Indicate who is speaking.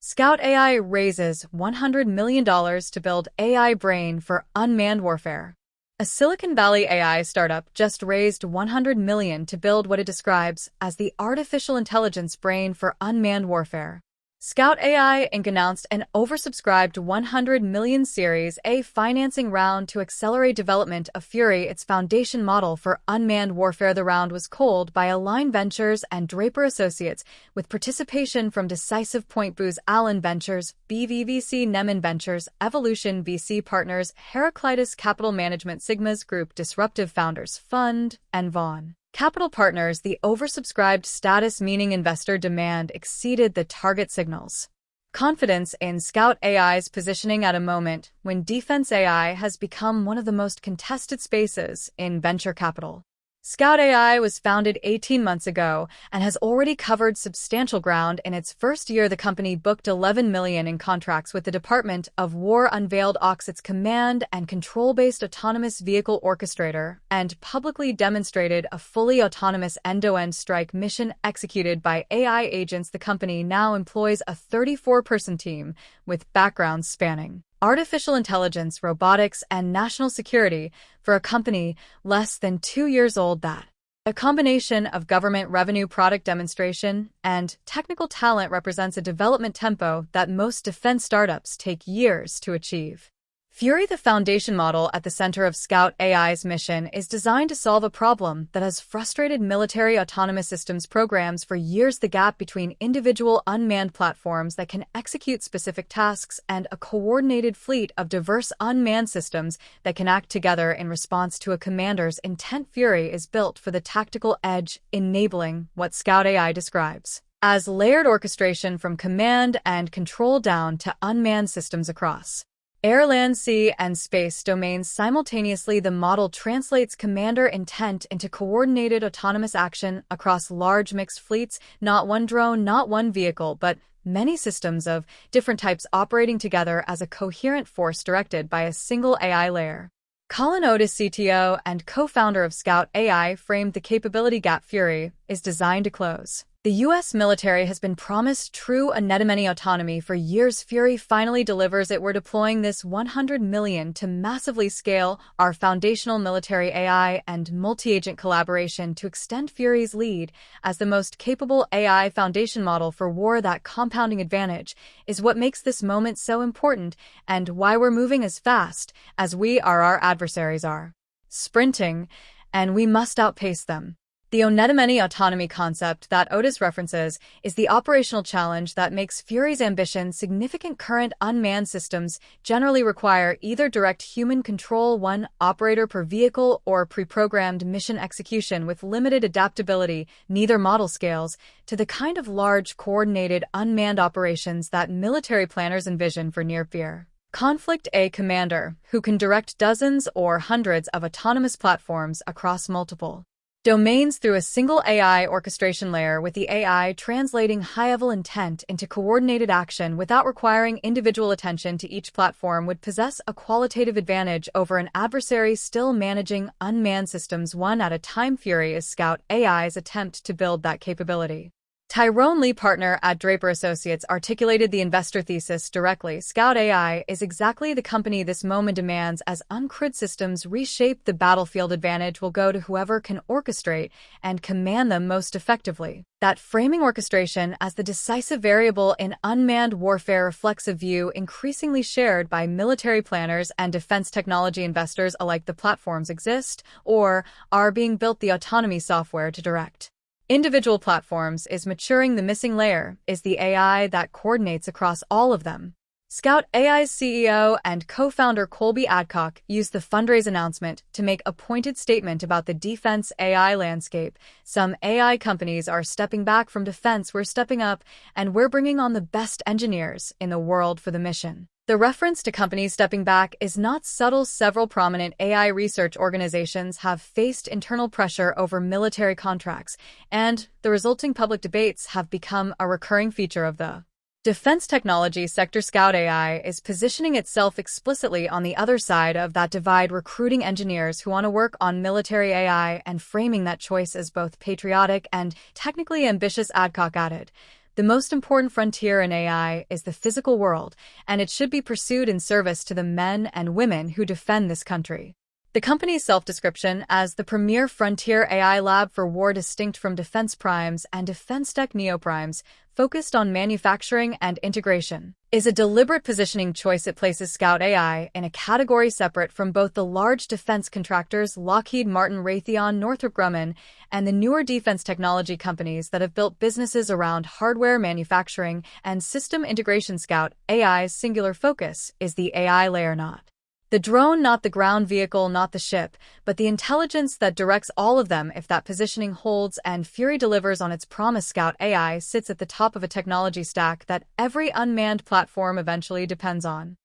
Speaker 1: Scout AI raises $100 million to build AI brain for unmanned warfare. A Silicon Valley AI startup just raised $100 million to build what it describes as the artificial intelligence brain for unmanned warfare. Scout AI Inc. announced an oversubscribed $100 million Series A financing round to accelerate development of Fury, its foundation model for unmanned warfare. The round was called by Align Ventures and Draper Associates, with participation from Decisive Point, Booz Allen Ventures, BVVC, Neiman Ventures, Evolution VC Partners, Heraclitus Capital Management, Sigma's Group, Disruptive Founders Fund, and Vaughn Capital Partners. The oversubscribed status, meaning investor demand exceeded the target, signals confidence in Scout AI's positioning at a moment when defense AI has become one of the most contested spaces in venture capital. Scout AI was founded 18 months ago and has already covered substantial ground. In its first year, the company booked $11 million in contracts with the Department of War, unveiled its command and control-based autonomous vehicle orchestrator, and publicly demonstrated a fully autonomous end-to-end strike mission executed by AI agents. The company now employs a 34-person team with backgrounds spanning artificial intelligence, robotics, and national security for a company less than 2 years old. That a combination of government revenue, product demonstration, and technical talent represents a development tempo that most defense startups take years to achieve. Fury, the foundation model at the center of Scout AI's mission, is designed to solve a problem that has frustrated military autonomous systems programs for years: the gap between individual unmanned platforms that can execute specific tasks and a coordinated fleet of diverse unmanned systems that can act together in response to a commander's intent. Fury is built for the tactical edge, enabling what Scout AI describes as layered orchestration from command and control down to unmanned systems across air, land, sea, and space domains simultaneously. The model translates commander intent into coordinated autonomous action across large mixed fleets, not one drone, not one vehicle, but many systems of different types operating together as a coherent force directed by a single AI layer. Colin Otis, CTO and co-founder of Scout AI, framed the capability gap Fury is designed to close. The U.S. military has been promised true autonomy autonomy for years. Fury finally delivers it. We're deploying this $100 million to massively scale our foundational military AI and multi-agent collaboration to extend Fury's lead as the most capable AI foundation model for war. That compounding advantage is what makes this moment so important and why we're moving as fast as our adversaries are sprinting, and we must outpace them. The unmanned autonomy concept that Otis references is the operational challenge that makes Fury's ambition significant. Current unmanned systems generally require either direct human control, one operator per vehicle, or pre-programmed mission execution with limited adaptability. Neither model scales to the kind of large, coordinated, unmanned operations that military planners envision for near-peer conflict. A commander who can direct dozens or hundreds of autonomous platforms across multiple domains through a single AI orchestration layer, with the AI translating high-level intent into coordinated action without requiring individual attention to each platform, would possess a qualitative advantage over an adversary still managing unmanned systems one at a time. Fury is Scout AI's attempt to build that capability. Tyrone Lee, partner at Draper Associates, articulated the investor thesis directly. Scout AI is exactly the company this moment demands. As uncrewed systems reshape the battlefield, advantage will go to whoever can orchestrate and command them most effectively. That framing orchestration as the decisive variable in unmanned warfare reflects a view increasingly shared by military planners and defense technology investors alike. The platforms exist or are being built. The autonomy software to direct individual platforms is maturing. The missing layer is the AI that coordinates across all of them. Scout AI's CEO and co-founder Colby Adcock used the fundraise announcement to make a pointed statement about the defense AI landscape. Some AI companies are stepping back from defense. We're stepping up, and we're bringing on the best engineers in the world for the mission. The reference to companies stepping back is not subtle. Several prominent AI research organizations have faced internal pressure over military contracts, and the resulting public debates have become a recurring feature of the defense technology sector. Scout AI is positioning itself explicitly on the other side of that divide, recruiting engineers who want to work on military AI and framing that choice as both patriotic and technically ambitious. Adcock added, The most important frontier in AI is the physical world, and it should be pursued in service to the men and women who defend this country. The company's self-description as the premier frontier AI lab for war, distinct from defense primes and defense tech neoprimes, focused on manufacturing and integration, is a deliberate positioning choice. It places Scout AI in a category separate from both the large defense contractors Lockheed Martin, Raytheon, Northrop Grumman, and the newer defense technology companies that have built businesses around hardware manufacturing and system integration. Scout AI's singular focus is the AI layer, not the drone, not the ground vehicle, not the ship, but the intelligence that directs all of them. If that positioning holds and Fury delivers on its promise, Scout AI sits at the top of a technology stack that every unmanned platform eventually depends on.